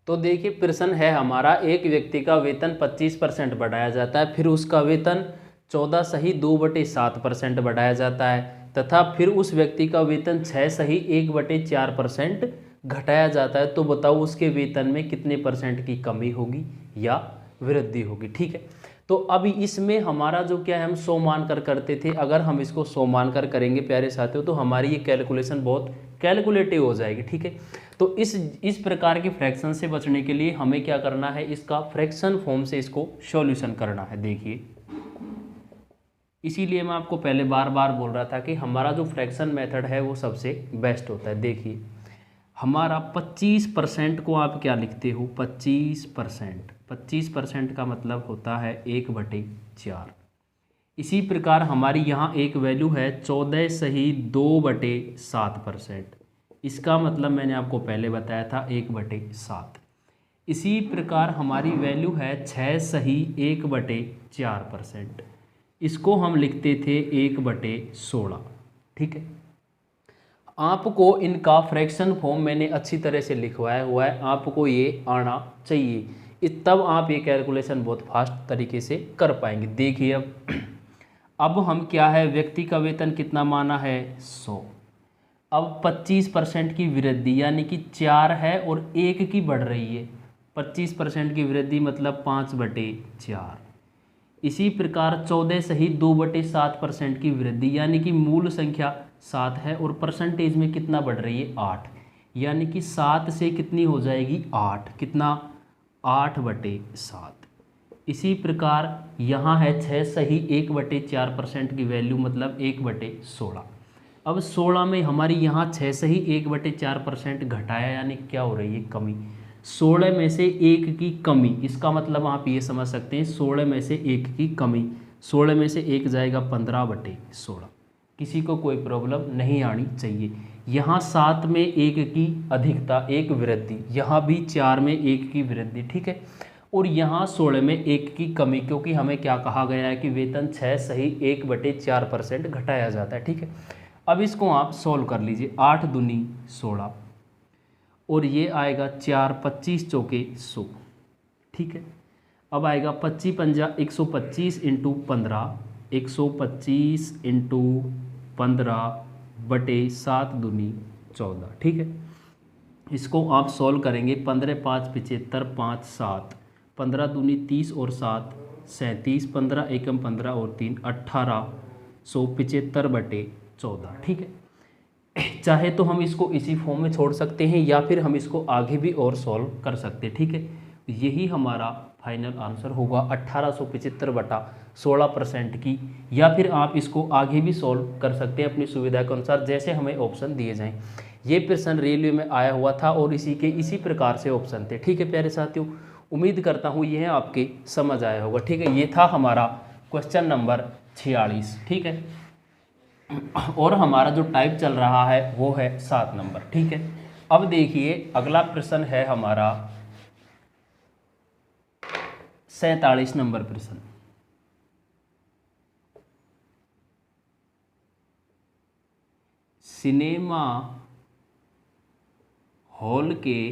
तो देखिए प्रश्न है हमारा, एक व्यक्ति का वेतन 25% बढ़ाया जाता है, फिर उसका वेतन 14/2/7% बढ़ाया जाता है, तथा फिर उस व्यक्ति का वेतन 6/1/4% घटाया जाता है। तो बताओ उसके वेतन में कितने परसेंट की कमी होगी या वृद्धि होगी। ठीक है, तो अब इसमें हमारा जो क्या है, हम 100 मानकर करते थे, अगर हम इसको 100 मानकर करेंगे प्यारे साथियों तो हमारी ये कैलकुलेशन बहुत कैलकुलेटिव हो जाएगी। ठीक है, तो इस प्रकार के फ्रैक्शन से बचने के लिए हमें क्या करना है, इसका फ्रैक्शन फॉर्म से इसको सॉल्यूशन करना है। देखिए इसीलिए मैं आपको पहले बार बार बोल रहा था कि हमारा जो फ्रैक्शन मेथड है वो सबसे बेस्ट होता है। देखिए हमारा 25% को आप क्या लिखते हो, 25%, 25% का मतलब होता है 1/4। इसी प्रकार हमारी यहाँ एक वैल्यू है 14/2/7%, इसका मतलब मैंने आपको पहले बताया था 1/7। इसी प्रकार हमारी वैल्यू है 6/1/4%, इसको हम लिखते थे 1/16। ठीक है, आपको इनका फ्रैक्शन फॉर्म मैंने अच्छी तरह से लिखवाया हुआ है, आपको ये आना चाहिए, तब आप ये कैलकुलेशन बहुत फास्ट तरीके से कर पाएंगे। देखिए अब हम क्या है, व्यक्ति का वेतन कितना माना है, 100। अब 25% की वृद्धि यानी कि 4 है और 1 की बढ़ रही है, 25% की वृद्धि मतलब 5/4। इसी प्रकार 14/2/7% की वृद्धि यानी कि मूल संख्या 7 है और परसेंटेज में कितना बढ़ रही है, 8, यानी कि 7 से कितनी हो जाएगी, 8, कितना, 8/7। इसी प्रकार यहाँ है 6/1/4% की वैल्यू मतलब 1/16। अब 16 में हमारी यहाँ 6/1/4% घटाया यानी क्या हो रही है, कमी, 16 में से 1 की कमी, इसका मतलब आप ये समझ सकते हैं 16 में से 1 की कमी, 16 में से 1 जाएगा 15/16। किसी को कोई प्रॉब्लम नहीं आनी चाहिए। यहाँ 7 में 1 की अधिकता, 1 वृद्धि, यहाँ भी 4 में 1 की वृद्धि। ठीक है, और यहाँ 16 में 1 की कमी, क्योंकि हमें क्या कहा गया है कि वेतन 6/1/4% घटाया जाता है। ठीक है, अब इसको आप सोल्व कर लीजिए, 8 दूनी 16 और ये आएगा 4, 25 चौके 100। ठीक है, अब आएगा 25 पंजा 125 इंटू 15, 125 इंटू 15/7 दूनी 14। ठीक है, इसको आप सॉल्व करेंगे, 15 5 75 5 7, 15 दूनी 30 और 7 37, 15 एकम 15 और 3 1875/14। ठीक है, चाहे तो हम इसको इसी फॉर्म में छोड़ सकते हैं या फिर हम इसको आगे भी और सॉल्व कर सकते हैं। ठीक है, यही हमारा फाइनल आंसर होगा 1875/16% की, या फिर आप इसको आगे भी सॉल्व कर सकते हैं अपनी सुविधा के अनुसार, जैसे हमें ऑप्शन दिए जाएं। ये प्रश्न रेलवे में आया हुआ था और इसी प्रकार से ऑप्शन थे। ठीक है प्यारे साथियों, उम्मीद करता हूँ यह आपके समझ आया होगा। ठीक है, ये था हमारा क्वेश्चन नंबर 46। ठीक है, और हमारा जो टाइप चल रहा है वो है 7 नंबर। ठीक है, अब देखिए अगला प्रश्न है हमारा 47 नंबर प्रश्न। सिनेमा हॉल के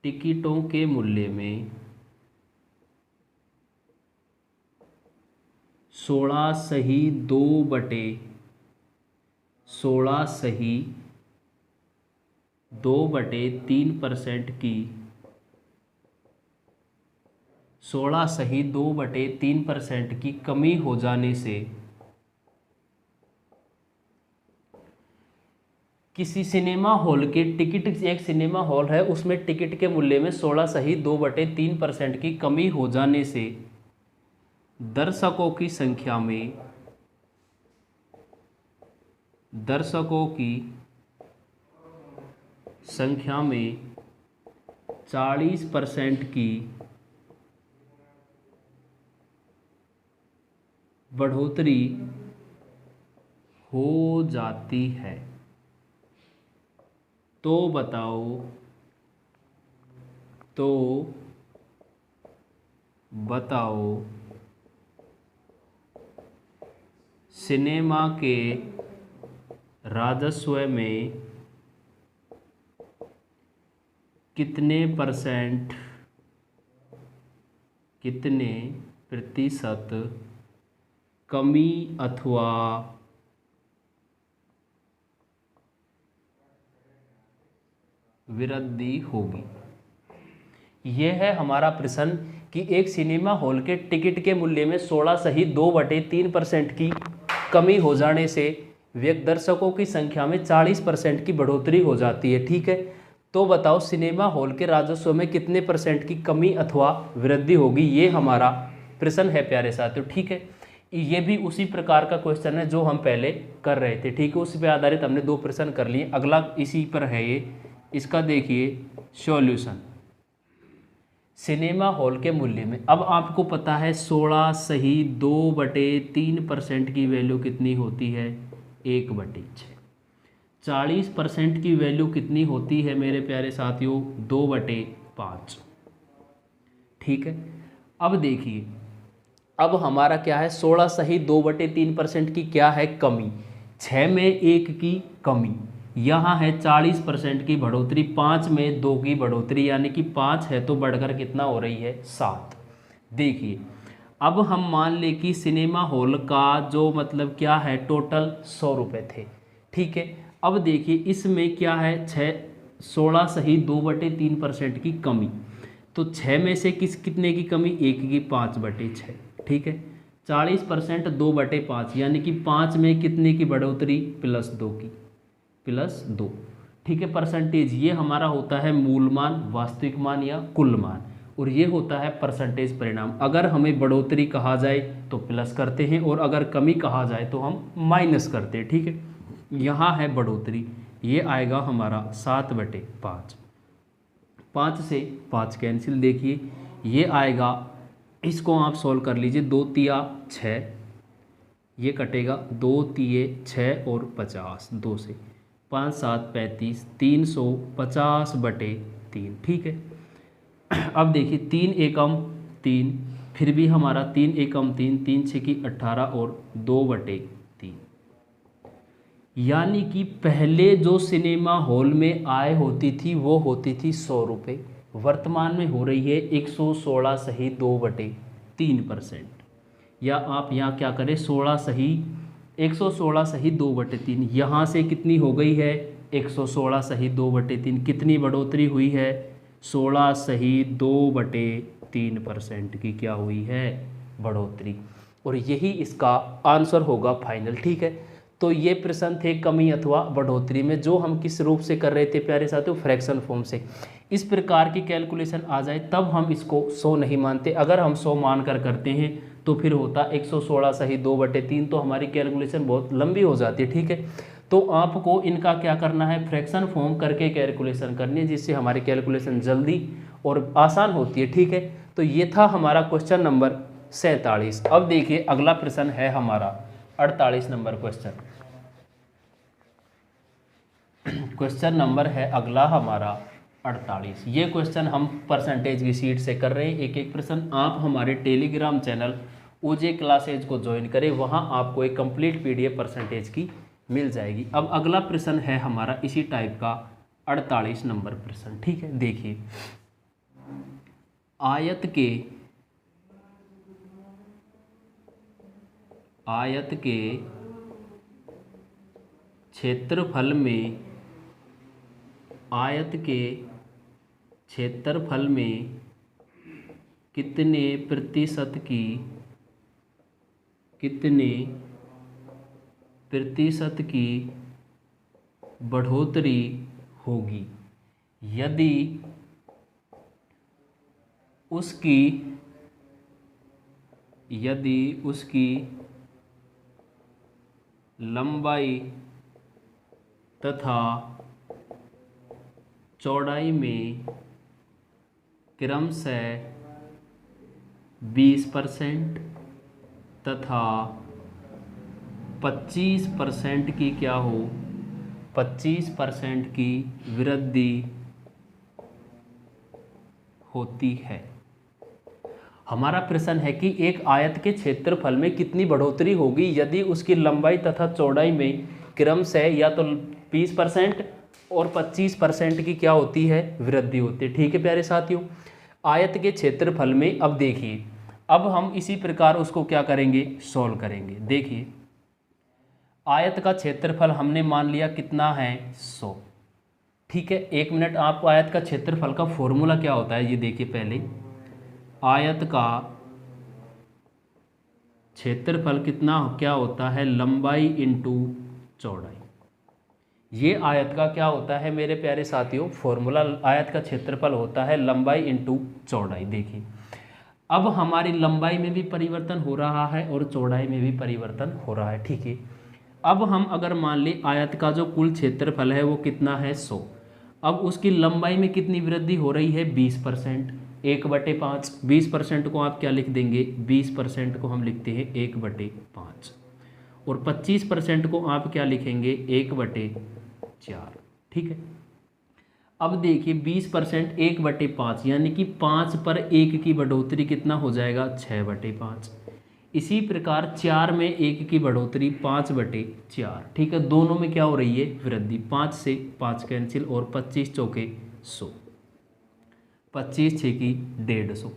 टिकटों के मूल्य में 16/2/3% की 16/2/3% की कमी हो जाने से किसी सिनेमा हॉल के टिकट, एक सिनेमा हॉल है उसमें टिकट के मूल्य में 16/2/3% की कमी हो जाने से दर्शकों की संख्या में 40% की बढ़ोतरी हो जाती है। तो बताओ सिनेमा के राजस्व में कितने प्रतिशत कमी अथवा वृद्धि होगी। यह है हमारा प्रश्न कि एक सिनेमा हॉल के टिकट के मूल्य में 16 सहित 2/3% की कमी हो जाने से दर्शकों की संख्या में 40% की बढ़ोतरी हो जाती है। ठीक है, तो बताओ सिनेमा हॉल के राजस्व में कितने % की कमी अथवा वृद्धि होगी। ये हमारा प्रश्न है प्यारे साथियों। ठीक है, ये भी उसी प्रकार का क्वेश्चन है जो हम पहले कर रहे थे। ठीक है, उस पर आधारित हमने 2 प्रश्न कर लिए। अगला इसी पर है ये, इसका देखिए सॉल्यूशन। सिनेमा हॉल के मूल्य में अब आपको पता है 16 सही 2/3% की वैल्यू कितनी होती है, 1/6। 40% की वैल्यू कितनी होती है मेरे प्यारे साथियों, 2/5। ठीक है, अब देखिए, अब हमारा क्या है, 16 सही 2/3% की क्या है, कमी। 6 में 1 की कमी, यहाँ है 40% की बढ़ोतरी, 5 में 2 की बढ़ोतरी, यानी कि 5 है तो बढ़कर कितना हो रही है, 7। देखिए, अब हम मान लें कि सिनेमा हॉल का जो मतलब क्या है, टोटल 100 रुपये थे। ठीक है, अब देखिए इसमें क्या है, 16 सही 2/3% की कमी, तो 6 में से कितने की कमी, 1 की, 5/6। ठीक है, 40% 2/5, यानी कि 5 में कितने की बढ़ोतरी, +2 की, +2। ठीक है, परसेंटेज ये हमारा होता है मूल मान, वास्तविक मान या कुल मान, और ये होता है परसेंटेज परिणाम। अगर हमें बढ़ोतरी कहा जाए तो प्लस करते हैं, और अगर कमी कहा जाए तो हम माइनस करते हैं। ठीक है, यहाँ है बढ़ोतरी, ये आएगा हमारा 7/5। 5 से 5 कैंसिल, देखिए ये आएगा, इसको आप सॉल्व कर लीजिए, 2 तिया 6, ये कटेगा, 2 तिये 6 और 50, 2 से 5 7 35, 350/3। ठीक है, अब देखिए 3 एकम 3, फिर भी हमारा 3 एकम 3, 3 6 की 18 और 2/3, यानी कि पहले जो सिनेमा हॉल में आय होती थी वो होती थी 100 रुपये, वर्तमान में हो रही है 116 सही 2/3%। या आप यहाँ क्या करें, 116 सही 2/3, यहाँ से कितनी हो गई है, 116 सही 2/3, कितनी बढ़ोतरी हुई है, 16 सही 2/3% की क्या हुई है, बढ़ोतरी। और यही इसका आंसर होगा फाइनल। ठीक है, तो ये प्रश्न थे कमी अथवा बढ़ोतरी में, जो हम किस रूप से कर रहे थे प्यारे साथियों, फ्रैक्शन फॉर्म से। इस प्रकार की कैलकुलेशन आ जाए तब हम इसको 100 नहीं मानते। अगर हम 100 मान कर करते हैं तो फिर होता 116 सही 2/3, तो हमारी कैलकुलेशन बहुत लंबी हो जाती है। ठीक है, तो आपको इनका क्या करना है, फ्रैक्शन फॉर्म करके कैलकुलेशन करनी है, जिससे हमारी कैलकुलेशन जल्दी और आसान होती है। ठीक है, तो ये था हमारा क्वेश्चन नंबर 47। अब देखिए अगला प्रश्न है हमारा 48 नंबर क्वेश्चन। क्वेश्चन नंबर है अगला हमारा 48। ये क्वेश्चन हम परसेंटेज की शीट से कर रहे हैं, एक एक प्रश्न। आप हमारे टेलीग्राम चैनल ओजे क्लासेज को ज्वाइन करें, वहां आपको एक कंप्लीट PDF परसेंटेज की मिल जाएगी। अब अगला प्रश्न है हमारा इसी टाइप का 48 नंबर प्रश्न। ठीक है, देखिए, आयत के क्षेत्रफल में कितने प्रतिशत की बढ़ोतरी होगी यदि उसकी लंबाई तथा चौड़ाई में क्रमशः 20% तथा 25% की क्या हो, 25% की वृद्धि होती है। हमारा प्रश्न है कि एक आयत के क्षेत्रफल में कितनी बढ़ोतरी होगी यदि उसकी लंबाई तथा चौड़ाई में क्रमशः या तो 20% और 25% की क्या होती है, वृद्धि होती है। ठीक है प्यारे साथियों, आयत के क्षेत्रफल में अब देखिए, अब हम इसी प्रकार उसको क्या करेंगे, सॉल्व करेंगे। देखिए आयत का क्षेत्रफल हमने मान लिया कितना है, 100। ठीक है, 1 मिनट, आपको आयत का क्षेत्रफल का फॉर्मूला क्या होता है ये देखिए। पहले आयत का क्षेत्रफल कितना क्या होता है, लंबाई इंटू चौड़ाई। ये आयत का क्या होता है मेरे प्यारे साथियों, फॉर्मूला। आयत का क्षेत्रफल होता है लंबाई इंटू चौड़ाई। देखिए अब हमारी लंबाई में भी परिवर्तन हो रहा है और चौड़ाई में भी परिवर्तन हो रहा है। ठीक है, अब हम अगर मान लें आयत का जो कुल क्षेत्रफल है वो कितना है, 100। अब उसकी लंबाई में कितनी वृद्धि हो रही है, 20%, 1/5। 20% को आप क्या लिख देंगे, 20% को हम लिखते हैं 1/5, और 25% को आप क्या लिखेंगे, 1/4। ठीक है, अब देखिए 20% 1/5 यानी कि 5 पर 1 की बढ़ोतरी कितना हो जाएगा, 6/5। इसी प्रकार 4 में 1 की बढ़ोतरी 5/4। ठीक है, दोनों में क्या हो रही है, वृद्धि। 5 से 5 कैंसिल और 25 चौके 100, 25 6 की 150।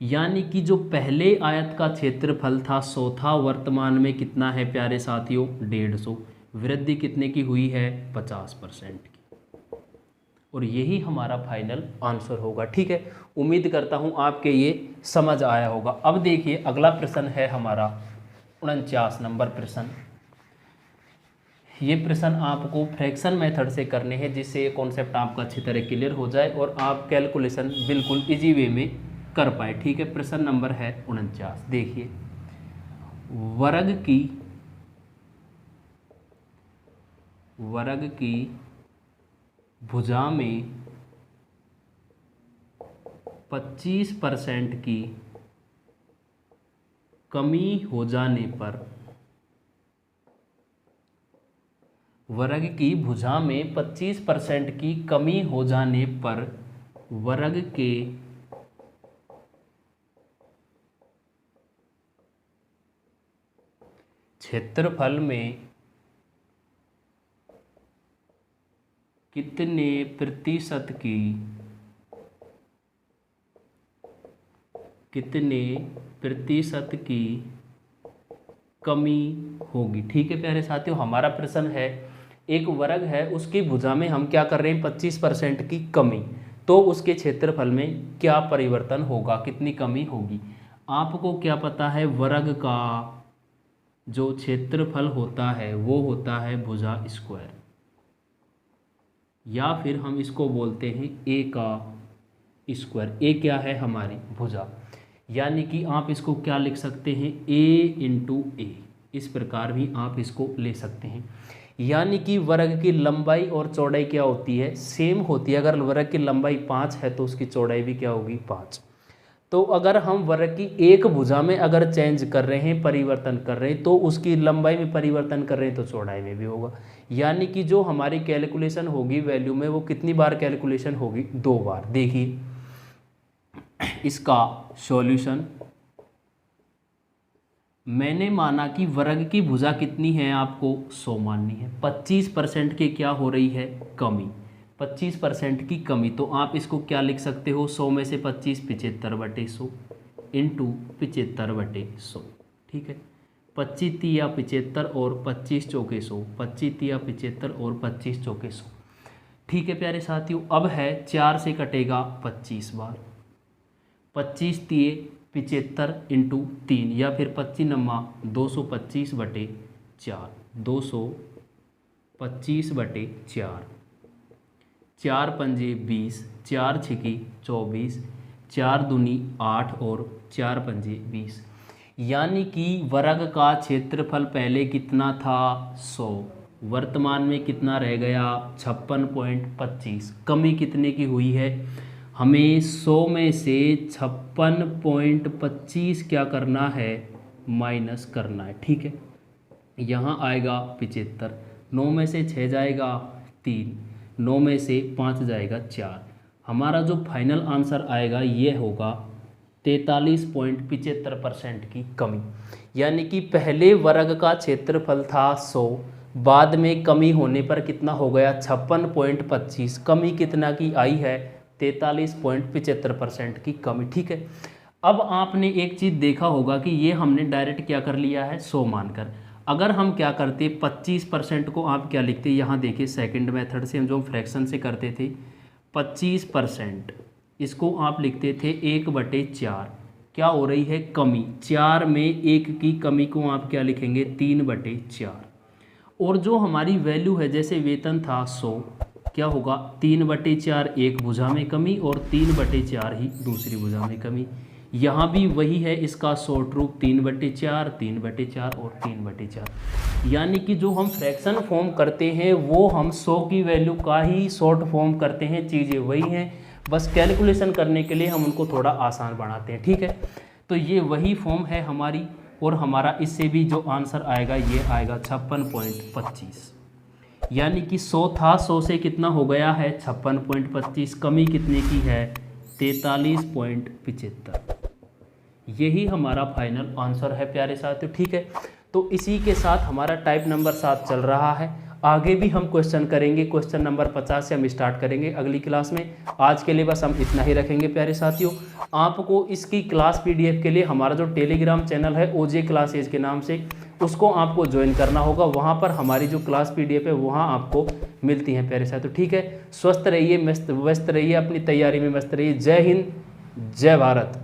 यानी कि जो पहले आयत का क्षेत्रफल था 100 था, वर्तमान में कितना है प्यारे साथियों, 150। वृद्धि कितने की हुई है, 50% की। और यही हमारा फाइनल आंसर होगा। ठीक है, उम्मीद करता हूँ आपके ये समझ आया होगा। अब देखिए अगला प्रश्न है हमारा 49 नंबर प्रश्न। ये प्रश्न आपको फ्रैक्शन मेथड से करने हैं, जिससे ये कॉन्सेप्ट आपका अच्छी तरह क्लियर हो जाए और आप कैलकुलेशन बिल्कुल इजी वे में कर पाए। ठीक है, प्रश्न नंबर है 49। देखिए वर्ग की भुजा में 25% की कमी हो जाने पर, वर्ग की भुजा में 25% की कमी हो जाने पर वर्ग के क्षेत्रफल में कितने प्रतिशत की कमी होगी। ठीक है प्यारे साथियों, हमारा प्रश्न है एक वर्ग है, उसकी भुजा में हम क्या कर रहे हैं, 25% की कमी, तो उसके क्षेत्रफल में क्या परिवर्तन होगा, कितनी कमी होगी। आपको क्या पता है, वर्ग का जो क्षेत्रफल होता है वो होता है भुजा स्क्वायर, या फिर हम इसको बोलते हैं ए का स्क्वायर। ए क्या है, हमारी भुजा, यानी कि आप इसको क्या लिख सकते हैं, ए इंटू ए। इस प्रकार भी आप इसको ले सकते हैं। यानी कि वर्ग की लंबाई और चौड़ाई क्या होती है, सेम होती है। अगर वर्ग की लंबाई 5 है तो उसकी चौड़ाई भी क्या होगी, 5। तो अगर हम वर्ग की एक भुजा में अगर चेंज कर रहे हैं, परिवर्तन कर रहे हैं, तो उसकी लंबाई में परिवर्तन कर रहे हैं तो चौड़ाई में भी होगा। यानी कि जो हमारी कैलकुलेशन होगी वैल्यू में, वो कितनी बार कैलकुलेशन होगी, 2 बार। देखिए इसका सॉल्यूशन, मैंने माना कि वर्ग की भुजा कितनी है, आपको 100 माननी है। 25% की क्या हो रही है, कमी, 25% की कमी। तो आप इसको क्या लिख सकते हो, 100 में से 25 75/100 इंटू 75/100। ठीक है, 25 तिया 75 और 25 चौके 100, 25 तिया 75 और 25 चौके 100। ठीक है प्यारे साथियों, अब है 4 से कटेगा 25 बार, 25 तिये 75 इंटू 3, या फिर 25 नम्मा 225/4, 225/4, 4 पंजे 20, 4 छिकी 24, 4 दूनी 8 और 4 पंजे 20। यानी कि वर्ग का क्षेत्रफल पहले कितना था, 100, वर्तमान में कितना रह गया, 56.25। कमी कितने की हुई है, हमें 100 में से 56.25 क्या करना है, माइनस करना है। ठीक है, यहाँ आएगा 75, 9 में से 6 जाएगा 3, 9 में से 5 जाएगा 4। हमारा जो फाइनल आंसर आएगा ये होगा 43.75% की कमी। यानी कि पहले वर्ग का क्षेत्रफल था 100, बाद में कमी होने पर कितना हो गया 56.25, कमी कितना की आई है 43.75% की कमी। ठीक है, अब आपने एक चीज़ देखा होगा कि ये हमने डायरेक्ट क्या कर लिया है 100 मानकर। अगर हम क्या करते 25% को आप क्या लिखते, यहाँ देखिए सेकंड मेथड से हम जो फ्रैक्शन से करते थे 25%, इसको आप लिखते थे 1/4, क्या हो रही है कमी, 4 में 1 की कमी को आप क्या लिखेंगे 3/4। और जो हमारी वैल्यू है जैसे वेतन था 100, क्या होगा 3/4 एक भुजा में कमी और 3/4 ही दूसरी भुजा में कमी। यहाँ भी वही है इसका शॉर्ट रूप 3/4, 3/4 और 3/4। यानी कि जो हम फ्रैक्शन फॉर्म करते हैं वो हम 100 की वैल्यू का ही शॉर्ट फॉर्म करते हैं, चीज़ें वही हैं, बस कैलकुलेशन करने के लिए हम उनको थोड़ा आसान बनाते हैं। ठीक है, तो ये वही फॉर्म है हमारी, और हमारा इससे भी जो आंसर आएगा ये आएगा 56.25। यानी कि 100 था, 100 से कितना हो गया है 56.25, कमी कितने की है 43.75। यही हमारा फाइनल आंसर है प्यारे साथियों। ठीक है, तो इसी के साथ हमारा टाइप नंबर 7 चल रहा है। आगे भी हम क्वेश्चन करेंगे, क्वेश्चन नंबर 50 से हम स्टार्ट करेंगे अगली क्लास में। आज के लिए बस हम इतना ही रखेंगे प्यारे साथियों। आपको इसकी क्लास पीडीएफ के लिए हमारा जो टेलीग्राम चैनल है ओजे क्लासेज के नाम से, उसको आपको ज्वाइन करना होगा। वहाँ पर हमारी जो क्लास पीडीएफ है वहाँ आपको मिलती हैं प्यारे साथियों। ठीक है, स्वस्थ रहिए, व्यस्त रहिए, अपनी तैयारी में व्यस्त रहिए। जय हिंद, जय भारत।